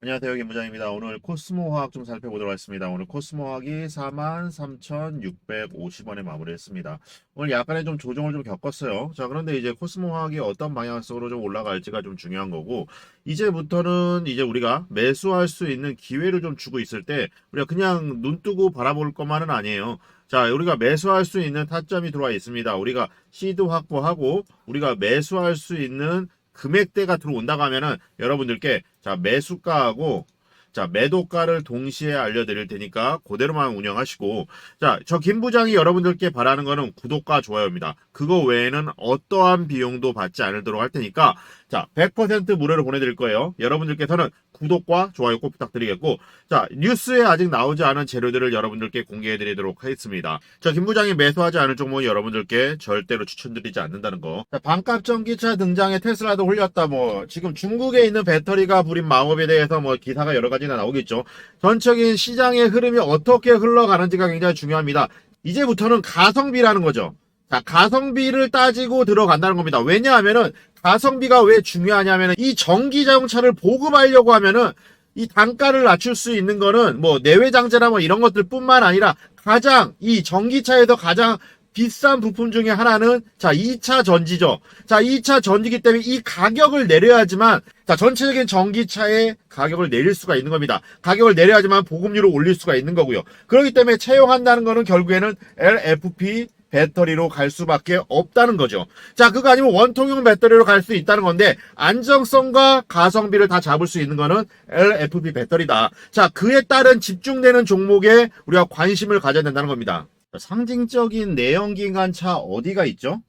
안녕하세요. 김부장입니다. 오늘 코스모 화학 좀 살펴보도록 하겠습니다. 오늘 코스모 화학이 43,650원에 마무리했습니다. 오늘 약간의 좀 조정을 좀 겪었어요. 자, 그런데 이제 코스모 화학이 어떤 방향성으로 좀 올라갈지가 좀 중요한 거고, 이제부터는 이제 우리가 매수할 수 있는 기회를 좀 주고 있을 때, 우리가 그냥 눈 뜨고 바라볼 것만은 아니에요. 자, 우리가 매수할 수 있는 타점이 들어와 있습니다. 우리가 시드 확보하고, 우리가 매수할 수 있는 금액대가 들어온다고 하면은 여러분들께 자 매수가하고 자 매도가를 동시에 알려드릴 테니까 그대로만 운영하시고, 자 저 김 부장이 여러분들께 바라는 거는 구독과 좋아요입니다. 그거 외에는 어떠한 비용도 받지 않도록 할 테니까 자 100% 무료로 보내드릴 거예요. 여러분들께서는 구독과 좋아요 꼭 부탁드리겠고, 자 뉴스에 아직 나오지 않은 재료들을 여러분들께 공개해드리도록 하겠습니다. 자 김 부장이 매수하지 않을 종목은 여러분들께 절대로 추천드리지 않는다는 거. 자, 반값 전기차 등장에 테슬라도 홀렸다. 뭐 지금 중국에 있는 배터리가 부린 마법에 대해서 뭐 기사가 여러 가지나 나오겠죠. 전적인 시장의 흐름이 어떻게 흘러가는지가 굉장히 중요합니다. 이제부터는 가성비라는 거죠. 자, 가성비를 따지고 들어간다는 겁니다. 왜냐하면은 가성비가 왜 중요하냐면은 이 전기 자동차를 보급하려고 하면은 이 단가를 낮출 수 있는 거는 뭐 내외장재나 뭐 이런 것들 뿐만 아니라 가장 이 전기차에서 가장 비싼 부품 중에 하나는 자 2차 전지죠. 자 2차 전지기 때문에 이 가격을 내려야지만 자 전체적인 전기차의 가격을 내릴 수가 있는 겁니다. 가격을 내려야지만 보급률을 올릴 수가 있는 거고요. 그렇기 때문에 채용한다는 거는 결국에는 LFP 배터리로 갈 수밖에 없다는 거죠. 자, 그거 아니면 원통형 배터리로 갈 수 있다는 건데 안정성과 가성비를 다 잡을 수 있는 거는 LFP 배터리다. 자, 그에 따른 집중되는 종목에 우리가 관심을 가져야 된다는 겁니다. 상징적인 내연기관차 어디가 있죠?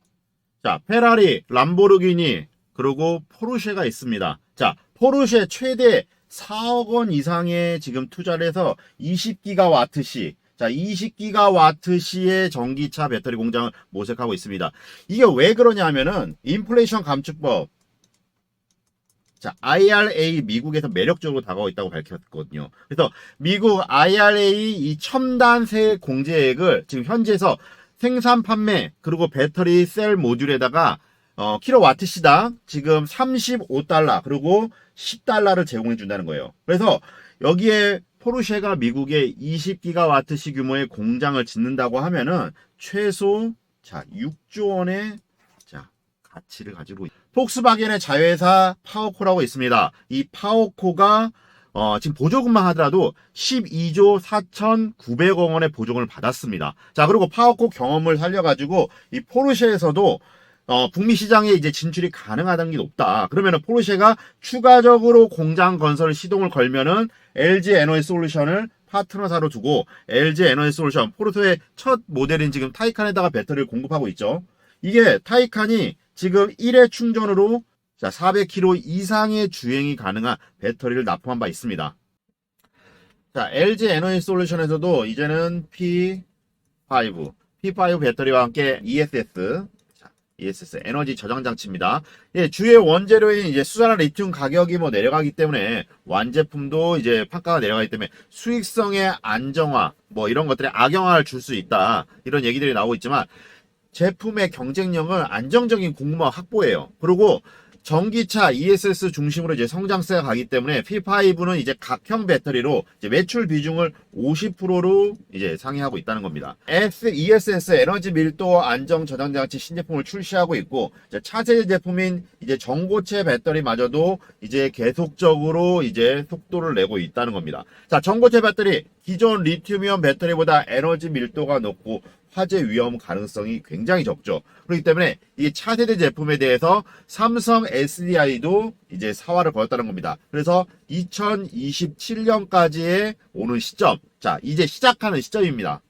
자, 페라리, 람보르기니, 그리고 포르쉐가 있습니다. 자, 포르쉐 최대 4억 원 이상의 지금 투자를 해서 20기가와트시, 자, 20기가와트시의 전기차 배터리 공장을 모색하고 있습니다. 이게 왜 그러냐 하면은 인플레이션 감축법, 자, IRA 미국에서 매력적으로 다가오고 있다고 밝혔거든요. 그래서 미국 IRA 이 첨단 세액 공제액을 지금 현지에서 생산 판매 그리고 배터리 셀 모듈에다가 킬로와트 시당 지금 35달러 그리고 10달러를 제공해 준다는 거예요. 그래서 여기에 포르쉐가 미국에 20기가와트시 규모의 공장을 짓는다고 하면은 최소 자 6조 원의 자 가치를 가지고 폭스바겐의 자회사 파워코라고 있습니다. 이 파워코가 지금 보조금만 하더라도 12조 4,900억 원의 보조금을 받았습니다. 자, 그리고 파워코 경험을 살려가지고 이 포르쉐에서도 북미 시장에 이제 진출이 가능하다는 게 높다. 그러면은 포르쉐가 추가적으로 공장 건설 시동을 걸면은 LG 에너지 솔루션을 파트너사로 두고 LG 에너지 솔루션 포르쉐의 첫 모델인 지금 타이칸에다가 배터리를 공급하고 있죠. 이게 타이칸이 지금 1회 충전으로 자 400km 이상의 주행이 가능한 배터리를 납품한 바 있습니다. 자, LG 에너지 솔루션에서도 이제는 P5 배터리와 함께 ESS 에너지 저장 장치입니다. 예, 주요 원재료인 이제 수산화 리튬 가격이 뭐 내려가기 때문에 완제품도 이제 판가가 내려가기 때문에 수익성의 안정화 뭐 이런 것들에 악영향을 줄 수 있다. 이런 얘기들이 나오고 있지만 제품의 경쟁력은 안정적인 공급망 확보예요. 그리고 전기차 ESS 중심으로 이제 성장세가 가기 때문에 P5는 이제 각형 배터리로 이제 매출 비중을 50%로 이제 상회하고 있다는 겁니다. ESS 에너지 밀도 안정 저장 장치 신제품을 출시하고 있고, 이제 차세대 제품인 이제 전고체 배터리마저도 이제 계속적으로 이제 속도를 내고 있다는 겁니다. 자, 전고체 배터리 기존 리튬이온 배터리보다 에너지 밀도가 높고 화재 위험 가능성이 굉장히 적죠. 그렇기 때문에 이 차세대 제품에 대해서 삼성 SDI도 이제 사활을 걸었다는 겁니다. 그래서 2027년까지의 오는 시점, 자 이제 시작하는 시점입니다.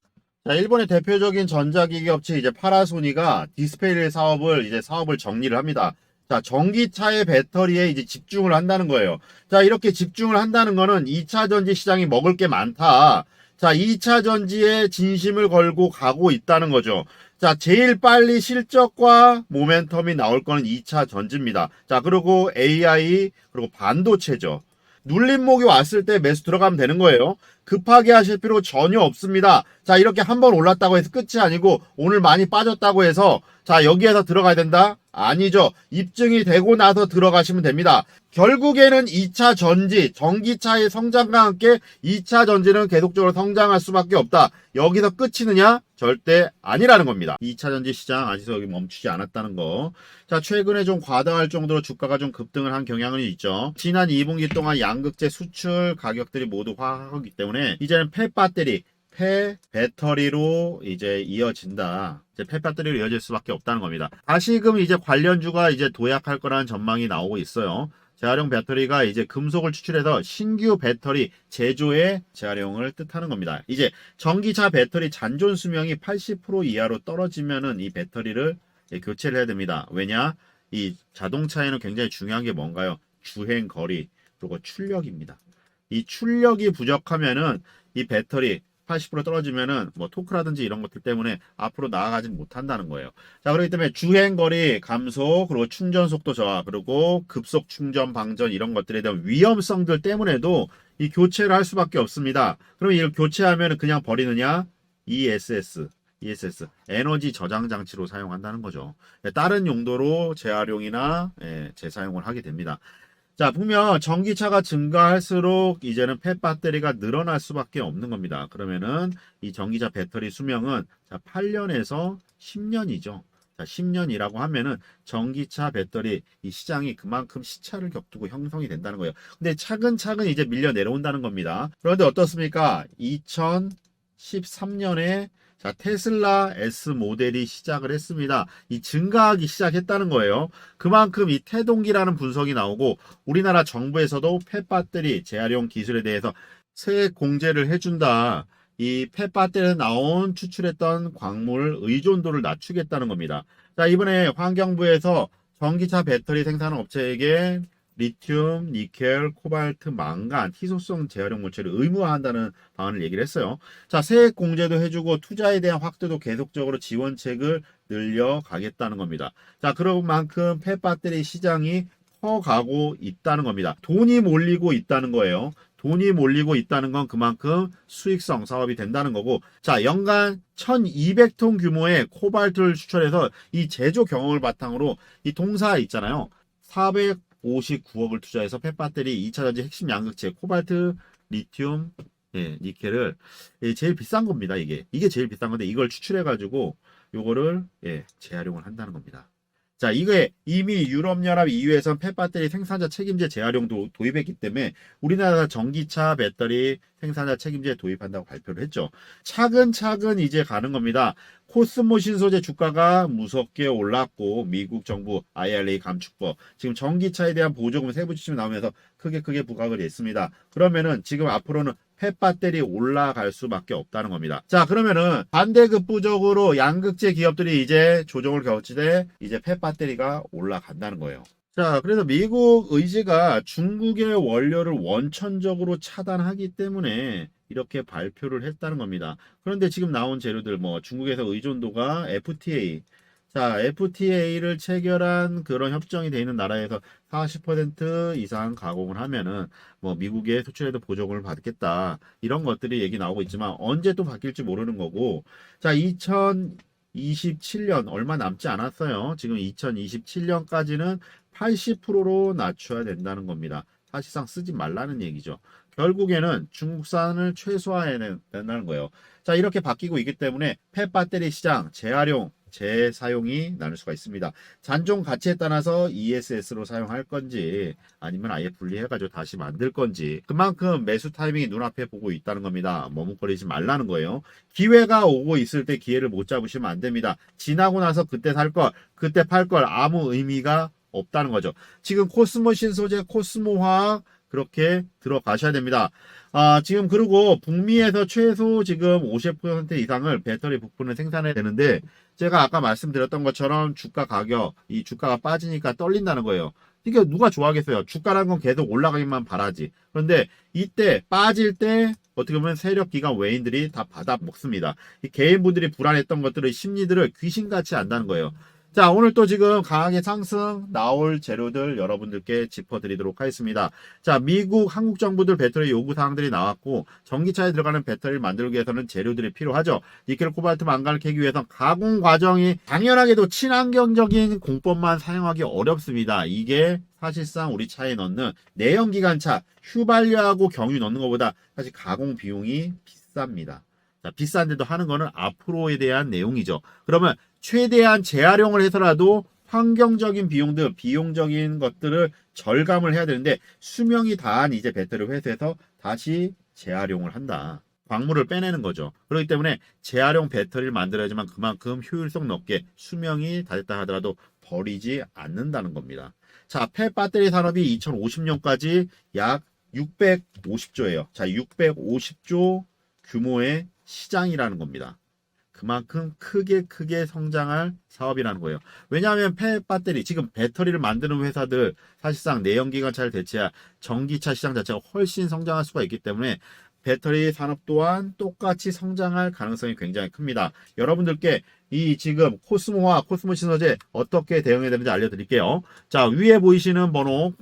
자, 일본의 대표적인 전자기기 업체 이제 파라소니가 디스플레이 사업을 정리를 합니다. 자, 전기차의 배터리에 이제 집중을 한다는 거예요. 자, 이렇게 집중을 한다는 거는 2차 전지 시장이 먹을 게 많다. 자, 2차 전지에 진심을 걸고 가고 있다는 거죠. 자, 제일 빨리 실적과 모멘텀이 나올 거는 2차 전지입니다. 자, 그리고 AI, 그리고 반도체죠. 눌림목이 왔을 때 매수 들어가면 되는 거예요. 급하게 하실 필요 전혀 없습니다. 자, 이렇게 한번 올랐다고 해서 끝이 아니고 오늘 많이 빠졌다고 해서 자, 여기에서 들어가야 된다? 아니죠. 입증이 되고 나서 들어가시면 됩니다. 결국에는 2차 전지, 전기차의 성장과 함께 2차 전지는 계속적으로 성장할 수밖에 없다. 여기서 끝이느냐? 절대 아니라는 겁니다. 2차 전지 시장 아직도 여기 멈추지 않았다는 거. 자, 최근에 좀 과다할 정도로 주가가 좀 급등을 한 경향은 있죠. 지난 2분기 동안 양극재 수출 가격들이 모두 하락하기 때문에 이제는 폐배터리, 폐배터리로 이제 이어진다. 이제 폐배터리로 이어질 수밖에 없다는 겁니다. 다시금 이제 관련주가 이제 도약할 거라는 전망이 나오고 있어요. 재활용 배터리가 이제 금속을 추출해서 신규 배터리 제조의 재활용을 뜻하는 겁니다. 이제 전기차 배터리 잔존 수명이 80% 이하로 떨어지면은 이 배터리를 교체를 해야 됩니다. 왜냐? 이 자동차에는 굉장히 중요한 게 뭔가요? 주행 거리 그리고 출력입니다. 이 출력이 부족하면은 이 배터리 80% 떨어지면은 뭐 토크라든지 이런 것들 때문에 앞으로 나아가지 못한다는 거예요. 자, 그렇기 때문에 주행거리 감소, 그리고 충전 속도 저하, 그리고 급속 충전 방전 이런 것들에 대한 위험성들 때문에도 이 교체를 할 수밖에 없습니다. 그럼 이걸 교체하면 그냥 버리느냐? ESS, 에너지 저장 장치로 사용한다는 거죠. 다른 용도로 재활용이나 재사용을 하게 됩니다. 자, 보면 전기차가 증가할수록 이제는 폐배터리가 늘어날 수밖에 없는 겁니다. 그러면은 이 전기차 배터리 수명은 8년에서 10년이죠. 자, 10년이라고 하면은 전기차 배터리 이 시장이 그만큼 시차를 격두고 형성이 된다는 거예요. 근데 차근차근 이제 밀려 내려온다는 겁니다. 그런데 어떻습니까? 2013년에 자, 테슬라 S 모델이 시작을 했습니다. 이 증가하기 시작했다는 거예요. 그만큼 이 태동기라는 분석이 나오고 우리나라 정부에서도 폐배터리 재활용 기술에 대해서 세액 공제를 해준다. 이 폐배터리에서 나온 추출했던 광물 의존도를 낮추겠다는 겁니다. 자, 이번에 환경부에서 전기차 배터리 생산 업체에게 리튬, 니켈, 코발트, 망간, 희소성 재활용 물질을 의무화한다는 방안을 얘기를 했어요. 자, 세액 공제도 해주고 투자에 대한 확대도 계속적으로 지원책을 늘려가겠다는 겁니다. 자, 그런 만큼 폐배터리 시장이 커가고 있다는 겁니다. 돈이 몰리고 있다는 거예요. 돈이 몰리고 있다는 건 그만큼 수익성 사업이 된다는 거고, 자, 연간 1200톤 규모의 코발트를 추출해서 이 제조 경험을 바탕으로 이 동사 있잖아요. 459억을 투자해서 폐배터리 2차 전지 핵심 양극재 코발트, 리튬, 니켈을 제일 비싼 겁니다. 이게 제일 비싼 건데 이걸 추출해 가지고 요거를 재활용을 한다는 겁니다. 자, 이게 이미 유럽연합 EU에선 폐배터리 생산자 책임제 재활용도 도입했기 때문에 우리나라 전기차 배터리 생산자 책임제 도입한다고 발표를 했죠. 차근차근 이제 가는 겁니다. 코스모 신소재 주가가 무섭게 올랐고 미국 정부 IRA 감축법 지금 전기차에 대한 보조금 세부 지침이 나오면서 크게 부각을 했습니다. 그러면은 지금 앞으로는 폐배터리 올라갈 수밖에 없다는 겁니다. 자, 그러면은 반대급부적으로 양극재 기업들이 이제 조정을 겨치되 이제 폐배터리가 올라간다는 거예요. 자, 그래서 미국 의지가 중국의 원료를 원천적으로 차단하기 때문에 이렇게 발표를 했다는 겁니다. 그런데 지금 나온 재료들 뭐 중국에서 의존도가 FTA, 자, FTA를 체결한 그런 협정이 되어 있는 나라에서 40% 이상 가공을 하면은 뭐 미국에 수출에도 보조금을 받겠다. 이런 것들이 얘기 나오고 있지만 언제 또 바뀔지 모르는 거고. 자, 2027년 얼마 남지 않았어요. 지금 2027년까지는 80%로 낮춰야 된다는 겁니다. 사실상 쓰지 말라는 얘기죠. 결국에는 중국산을 최소화해야 된다는 거예요. 자, 이렇게 바뀌고 있기 때문에 폐배터리 시장 재활용 재사용이 나눌 수가 있습니다. 잔존 가치에 따라서 ESS로 사용할 건지 아니면 아예 분리해가지고 다시 만들 건지 그만큼 매수 타이밍이 눈앞에 보고 있다는 겁니다. 머뭇거리지 말라는 거예요. 기회가 오고 있을 때 기회를 못 잡으시면 안 됩니다. 지나고 나서 그때 살 걸, 그때 팔 걸 아무 의미가 없다는 거죠. 지금 코스모 신소재, 코스모 화학 그렇게 들어가셔야 됩니다. 지금 그리고 북미에서 최소 지금 50% 이상을 배터리 부품을 생산해야 되는데 제가 아까 말씀드렸던 것처럼 주가 가격, 이 주가가 빠지니까 떨린다는 거예요. 이게 누가 좋아하겠어요? 주가라는 건 계속 올라가기만 바라지. 그런데 이때 빠질 때 어떻게 보면 세력 기관 외인들이 다 받아 먹습니다. 이 개인분들이 불안했던 것들의 심리들을 귀신같이 안다는 거예요. 자, 오늘 또 지금 강하게 상승 나올 재료들 여러분들께 짚어드리도록 하겠습니다. 자, 미국, 한국 정부들 배터리 요구 사항들이 나왔고, 전기차에 들어가는 배터리를 만들기 위해서는 재료들이 필요하죠. 니켈, 코발트, 망간을 캐기 위해서 가공 과정이 당연하게도 친환경적인 공법만 사용하기 어렵습니다. 이게 사실상 우리 차에 넣는 내연기관차, 휘발유하고 경유 넣는 것보다 사실 가공 비용이 비쌉니다. 자, 비싼데도 하는 거는 앞으로에 대한 내용이죠. 그러면 최대한 재활용을 해서라도 환경적인 비용들, 비용적인 것들을 절감을 해야 되는데 수명이 다한 이제 배터리를 회수해서 다시 재활용을 한다. 광물을 빼내는 거죠. 그렇기 때문에 재활용 배터리를 만들어야지만 그만큼 효율성 높게 수명이 다 됐다 하더라도 버리지 않는다는 겁니다. 자, 폐배터리 산업이 2050년까지 약 650조예요. 자, 650조 규모의 시장이라는 겁니다. 그만큼 크게 성장할 사업이라는 거예요. 왜냐하면 폐배터리, 지금 배터리를 만드는 회사들 사실상 내연기관차를 대체할 전기차 시장 자체가 훨씬 성장할 수가 있기 때문에 배터리 산업 또한 똑같이 성장할 가능성이 굉장히 큽니다. 여러분들께 이 지금 코스모와 코스모 신소재 어떻게 대응해야 되는지 알려드릴게요. 자, 위에 보이시는 번호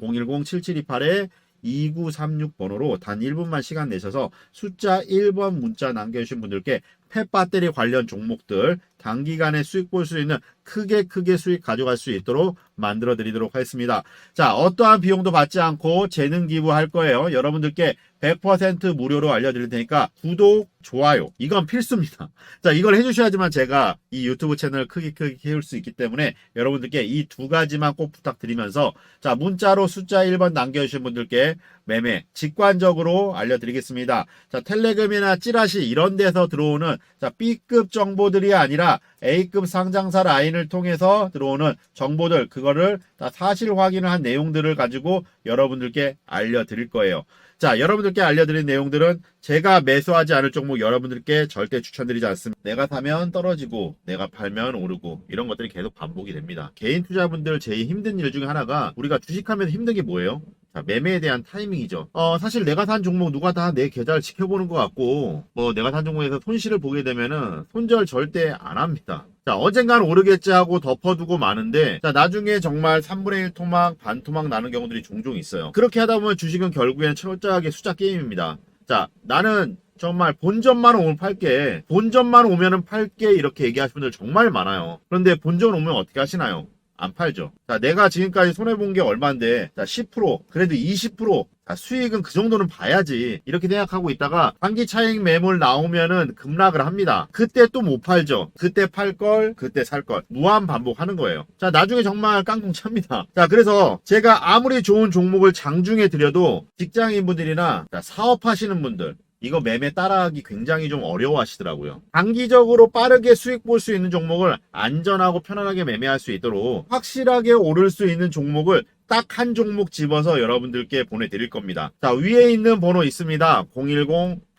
010-7728-2936 번호로 단 1분만 시간 내셔서 숫자 1번 문자 남겨주신 분들께 폐배터리 관련 종목들 단기간에 수익 볼 수 있는 크게 수익 가져갈 수 있도록 만들어 드리도록 하겠습니다. 자, 어떠한 비용도 받지 않고 재능 기부할 거예요. 여러분들께 100% 무료로 알려드릴 테니까 구독, 좋아요 이건 필수입니다. 자, 이걸 해주셔야지만 제가 이 유튜브 채널을 크게 키울 수 있기 때문에 여러분들께 이 두 가지만 꼭 부탁드리면서 자, 문자로 숫자 1번 남겨주신 분들께 매매 직관적으로 알려드리겠습니다. 자, 텔레그램이나 찌라시 이런 데서 들어오는 자, B급 정보들이 아니라 A급 상장사 라인을 통해서 들어오는 정보들, 그거를 다 사실 확인을 한 내용들을 가지고 여러분들께 알려드릴 거예요. 자, 여러분들께 알려드린 내용들은 제가 매수하지 않을 종목 여러분들께 절대 추천드리지 않습니다. 내가 사면 떨어지고 내가 팔면 오르고 이런 것들이 계속 반복이 됩니다. 개인 투자분들 제일 힘든 일 중에 하나가 우리가 주식하면서 힘든 게 뭐예요? 자, 매매에 대한 타이밍이죠. 사실 내가 산 종목 누가 다 내 계좌를 지켜보는 것 같고 뭐 내가 산 종목에서 손실을 보게 되면은 손절 절대 안 합니다. 자, 언젠가는 오르겠지 하고 덮어두고 마는데 자, 나중에 정말 3분의 1 토막, 반 토막 나는 경우들이 종종 있어요. 그렇게 하다 보면 주식은 결국에는 철저하게 숫자 게임입니다. 자, 나는 정말 본전만 오면 팔게, 본전만 오면은 팔게 이렇게 얘기하시는 분들 정말 많아요. 그런데 본전 오면 어떻게 하시나요? 안 팔죠. 자, 내가 지금까지 손해본 게 얼만데, 자, 10%, 그래도 20%, 자, 수익은 그 정도는 봐야지. 이렇게 생각하고 있다가, 단기 차익 매물 나오면은 급락을 합니다. 그때 또 못 팔죠. 그때 팔 걸, 그때 살 걸. 무한 반복하는 거예요. 자, 나중에 정말 깡통 찹니다. 자, 그래서 제가 아무리 좋은 종목을 장중에 드려도 직장인분들이나 사업하시는 분들, 이거 매매 따라하기 굉장히 좀 어려워하시더라고요. 단기적으로 빠르게 수익 볼 수 있는 종목을 안전하고 편안하게 매매할 수 있도록 확실하게 오를 수 있는 종목을 딱 한 종목 집어서 여러분들께 보내드릴 겁니다. 자, 위에 있는 번호 있습니다.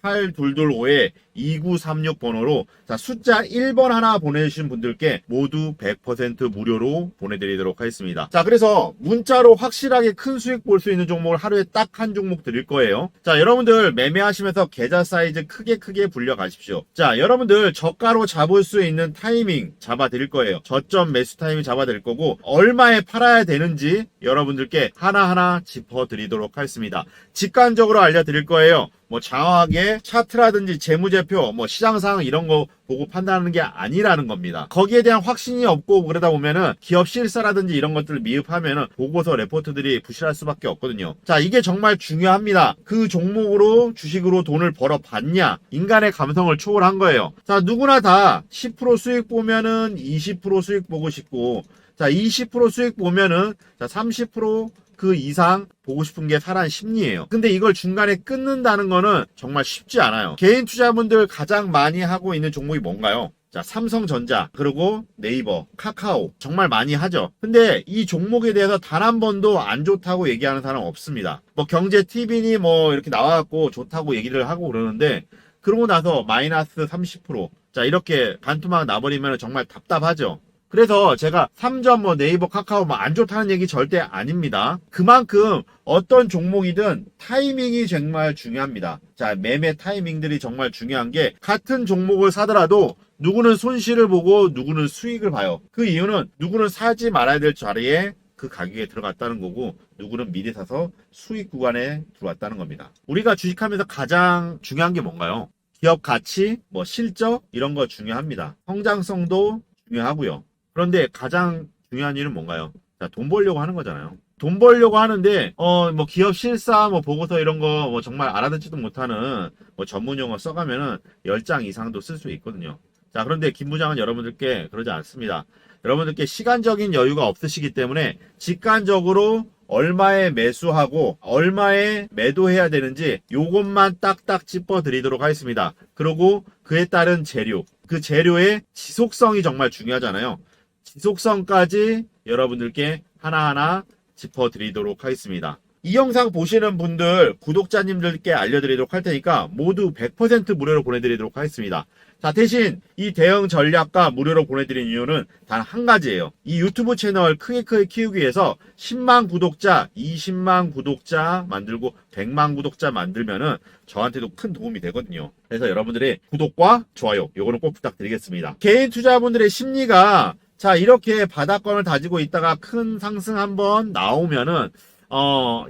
010-8225-2936 번호로 자, 숫자 1번 하나 보내주신 분들께 모두 100% 무료로 보내드리도록 하겠습니다. 자, 그래서 문자로 확실하게 큰 수익 볼 수 있는 종목을 하루에 딱 한 종목 드릴 거예요. 자, 여러분들 매매하시면서 계좌 사이즈 크게 불려 가십시오. 자, 여러분들 저가로 잡을 수 있는 타이밍 잡아 드릴 거예요. 저점 매수 타이밍 잡아 드릴 거고 얼마에 팔아야 되는지 여러분들께 하나하나 짚어 드리도록 하겠습니다. 직관적으로 알려드릴 거예요. 뭐 장황하게 차트라든지 재무제표, 뭐 시장상황 이런 거 보고 판단하는 게 아니라는 겁니다. 거기에 대한 확신이 없고 그러다 보면은 기업 실사라든지 이런 것들을 미흡하면은 보고서 레포트들이 부실할 수밖에 없거든요. 자, 이게 정말 중요합니다. 그 종목으로 주식으로 돈을 벌어봤냐? 인간의 감성을 초월한 거예요. 자, 누구나 다 10% 수익 보면은 20% 수익 보고 싶고, 자, 20% 수익 보면은 자, 30% 그 이상 보고 싶은 게 사람 심리예요. 근데 이걸 중간에 끊는다는 거는 정말 쉽지 않아요. 개인 투자분들 가장 많이 하고 있는 종목이 뭔가요? 자, 삼성전자, 그리고 네이버, 카카오 정말 많이 하죠. 근데 이 종목에 대해서 단 한 번도 안 좋다고 얘기하는 사람 없습니다. 뭐 경제 TV니 뭐 이렇게 나와갖고 좋다고 얘기를 하고 그러는데 그러고 나서 마이너스 30%, 자, 이렇게 반토막 나버리면 정말 답답하죠. 그래서 제가 3점 뭐 네이버 카카오 뭐 안 좋다는 얘기 절대 아닙니다. 그만큼 어떤 종목이든 타이밍이 정말 중요합니다. 자, 매매 타이밍들이 정말 중요한 게 같은 종목을 사더라도 누구는 손실을 보고 누구는 수익을 봐요. 그 이유는 누구는 사지 말아야 될 자리에 그 가격에 들어갔다는 거고 누구는 미리 사서 수익 구간에 들어왔다는 겁니다. 우리가 주식하면서 가장 중요한 게 뭔가요? 기업 가치, 뭐 실적 이런 거 중요합니다. 성장성도 중요하고요. 그런데 가장 중요한 일은 뭔가요? 자, 돈 벌려고 하는 거잖아요. 돈 벌려고 하는데 뭐 기업 실사 뭐 보고서 이런 거 뭐 정말 알아듣지도 못하는 뭐 전문 용어 써가면은 10장 이상도 쓸 수 있거든요. 자, 그런데 김 부장은 여러분들께 그러지 않습니다. 여러분들께 시간적인 여유가 없으시기 때문에 직관적으로 얼마에 매수하고 얼마에 매도해야 되는지 요것만 딱딱 짚어 드리도록 하겠습니다. 그리고 그에 따른 재료, 그 재료의 지속성이 정말 중요하잖아요. 지속성까지 여러분들께 하나하나 짚어 드리도록 하겠습니다. 이 영상 보시는 분들 구독자님들께 알려드리도록 할 테니까 모두 100% 무료로 보내드리도록 하겠습니다. 자, 대신 이 대응 전략과 무료로 보내드리는 이유는 단 한 가지예요. 이 유튜브 채널 크게 키우기 위해서 10만 구독자, 20만 구독자 만들고 100만 구독자 만들면은 저한테도 큰 도움이 되거든요. 그래서 여러분들의 구독과 좋아요 요거는 꼭 부탁드리겠습니다. 개인 투자분들의 심리가 자, 이렇게 바닥권을 다지고 있다가 큰 상승 한번 나오면은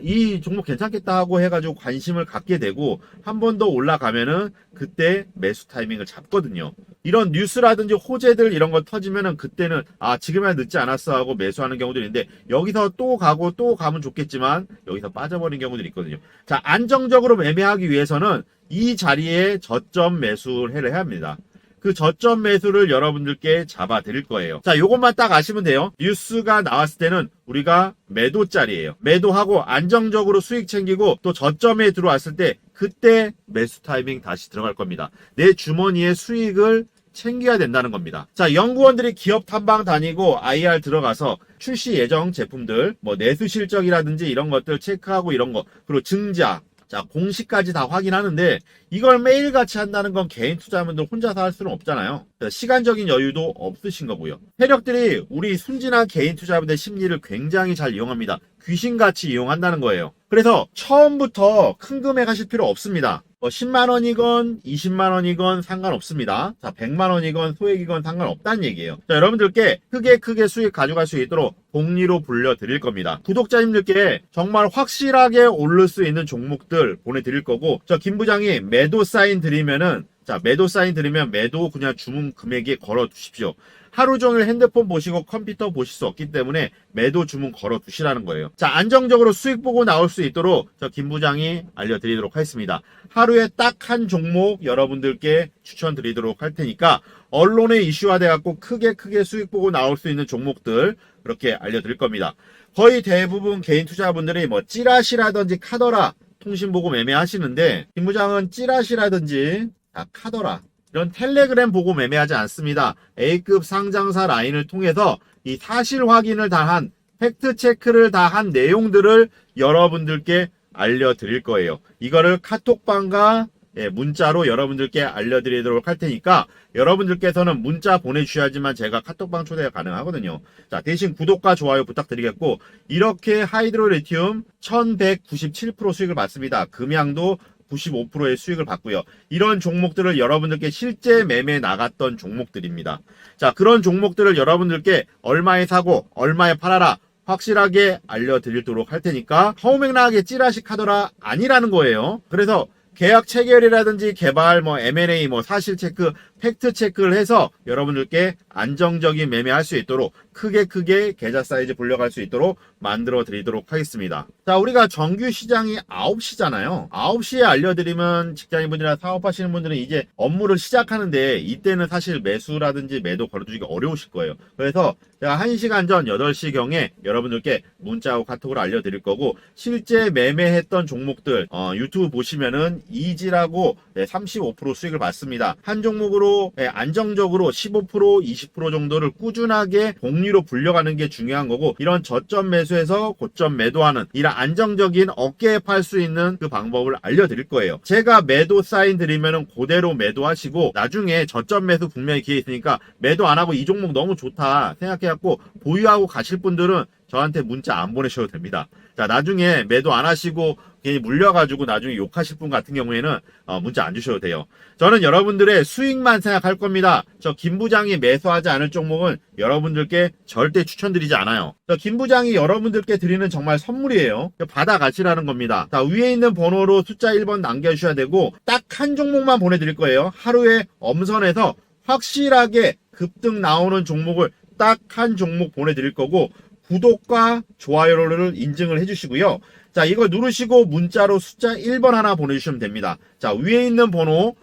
이 종목 괜찮겠다 하고 해가지고 관심을 갖게 되고 한 번 더 올라가면은 그때 매수 타이밍을 잡거든요. 이런 뉴스라든지 호재들 이런 거 터지면은 그때는 지금이야 늦지 않았어 하고 매수하는 경우들이 있는데 여기서 또 가고 또 가면 좋겠지만 여기서 빠져버린 경우들이 있거든요. 자, 안정적으로 매매하기 위해서는 이 자리에 저점 매수를 해야 합니다. 그 저점 매수를 여러분들께 잡아 드릴 거예요. 자, 요것만 딱 아시면 돼요. 뉴스가 나왔을 때는 우리가 매도짜리예요. 매도하고 안정적으로 수익 챙기고 또 저점에 들어왔을 때 그때 매수 타이밍 다시 들어갈 겁니다. 내 주머니에 수익을 챙겨야 된다는 겁니다. 자, 연구원들이 기업 탐방 다니고 IR 들어가서 출시 예정 제품들, 뭐 내수 실적이라든지 이런 것들 체크하고 이런 거, 그리고 증자, 자, 공시까지 다 확인하는데 이걸 매일같이 한다는 건 개인 투자자분들 혼자서 할 수는 없잖아요. 시간적인 여유도 없으신 거고요. 세력들이 우리 순진한 개인 투자자분들 심리를 굉장히 잘 이용합니다. 귀신같이 이용한다는 거예요. 그래서 처음부터 큰 금액 하실 필요 없습니다. 10만 원이건 20만 원이건 상관없습니다. 자, 100만 원이건 소액이건 상관없다는 얘기예요. 자, 여러분들께 크게 수익 가져갈 수 있도록 복리로 불려드릴 겁니다. 구독자님들께 정말 확실하게 오를 수 있는 종목들 보내드릴 거고, 저 김 부장이 매도 사인 드리면은, 자, 매도 사인 드리면 매도 그냥 주문 금액에 걸어 두십시오. 하루 종일 핸드폰 보시고 컴퓨터 보실 수 없기 때문에 매도 주문 걸어 두시라는 거예요. 자, 안정적으로 수익 보고 나올 수 있도록 저 김 부장이 알려드리도록 하겠습니다. 하루에 딱 한 종목 여러분들께 추천드리도록 할 테니까 언론에 이슈화돼 갖고 크게 수익 보고 나올 수 있는 종목들 그렇게 알려드릴 겁니다. 거의 대부분 개인 투자분들이 뭐 찌라시라든지 카더라 통신 보고 매매하시는데 김 부장은 찌라시라든지 카더라 이런 텔레그램 보고 매매하지 않습니다. A급 상장사 라인을 통해서 이 사실 확인을 다 한 팩트 체크를 다 한 내용들을 여러분들께 알려드릴 거예요. 이거를 카톡방과 문자로 여러분들께 알려드리도록 할 테니까 여러분들께서는 문자 보내주셔야지만 제가 카톡방 초대가 가능하거든요. 자, 대신 구독과 좋아요 부탁드리겠고 이렇게 하이드로리튬 1197% 수익을 받습니다. 금양도 95%의 수익을 받고요. 이런 종목들을 여러분들께 실제 매매 나갔던 종목들입니다. 자, 그런 종목들을 여러분들께 얼마에 사고 얼마에 팔아라 확실하게 알려드리도록 할 테니까 허우맹랑하게 찌라시 카더라 아니라는 거예요. 그래서 계약 체결이라든지 개발, M&A, 사실 체크, 팩트 체크를 해서 여러분들께 안정적인 매매할 수 있도록 크게 계좌 사이즈 불려갈 수 있도록 만들어 드리도록 하겠습니다. 자, 우리가 정규 시장이 9시잖아요. 9시에 알려드리면 직장인분들이나 사업하시는 분들은 이제 업무를 시작하는데 이때는 사실 매수라든지 매도 걸어주기가 어려우실 거예요. 그래서 제가 1시간 전 8시경에 여러분들께 문자하고 카톡으로 알려드릴 거고 실제 매매했던 종목들 유튜브 보시면은 이지라고 35% 수익을 받습니다. 한 종목으로 안정적으로 15% 20% 정도를 꾸준하게 복리로 불려가는 게 중요한 거고 이런 저점 매수해서 고점 매도하는 이런 안정적인 어깨에 팔 수 있는 그 방법을 알려드릴 거예요. 제가 매도 사인 드리면은 그대로 매도하시고 나중에 저점 매수 분명히 기회 있으니까 매도 안 하고 이 종목 너무 좋다 생각해갖고 보유하고 가실 분들은 저한테 문자 안 보내셔도 됩니다. 자, 나중에 매도 안 하시고 괜히 물려가지고 나중에 욕하실 분 같은 경우에는 문자 안 주셔도 돼요. 저는 여러분들의 수익만 생각할 겁니다. 저 김 부장이 매수하지 않을 종목은 여러분들께 절대 추천드리지 않아요. 저 김 부장이 여러분들께 드리는 정말 선물이에요. 받아가시라는 겁니다. 자, 위에 있는 번호로 숫자 1번 남겨주셔야 되고 딱 한 종목만 보내드릴 거예요. 하루에 엄선해서 확실하게 급등 나오는 종목을 딱 한 종목 보내드릴 거고 구독과 좋아요를 인증을 해주시고요. 자, 이걸 누르시고 문자로 숫자 1번 하나 보내주시면 됩니다. 자, 위에 있는 번호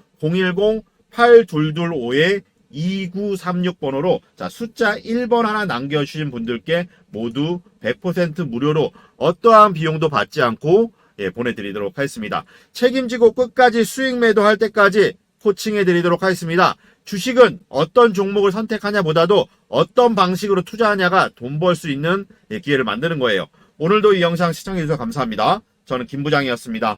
010-8225-2936번호로 자, 숫자 1번 하나 남겨주신 분들께 모두 100% 무료로 어떠한 비용도 받지 않고 보내드리도록 하겠습니다. 책임지고 끝까지 수익 매도할 때까지 코칭해 드리도록 하겠습니다. 주식은 어떤 종목을 선택하냐 보다도 어떤 방식으로 투자하냐가 돈 벌 수 있는 기회를 만드는 거예요. 오늘도 이 영상 시청해 주셔서 감사합니다. 저는 김 부장이었습니다.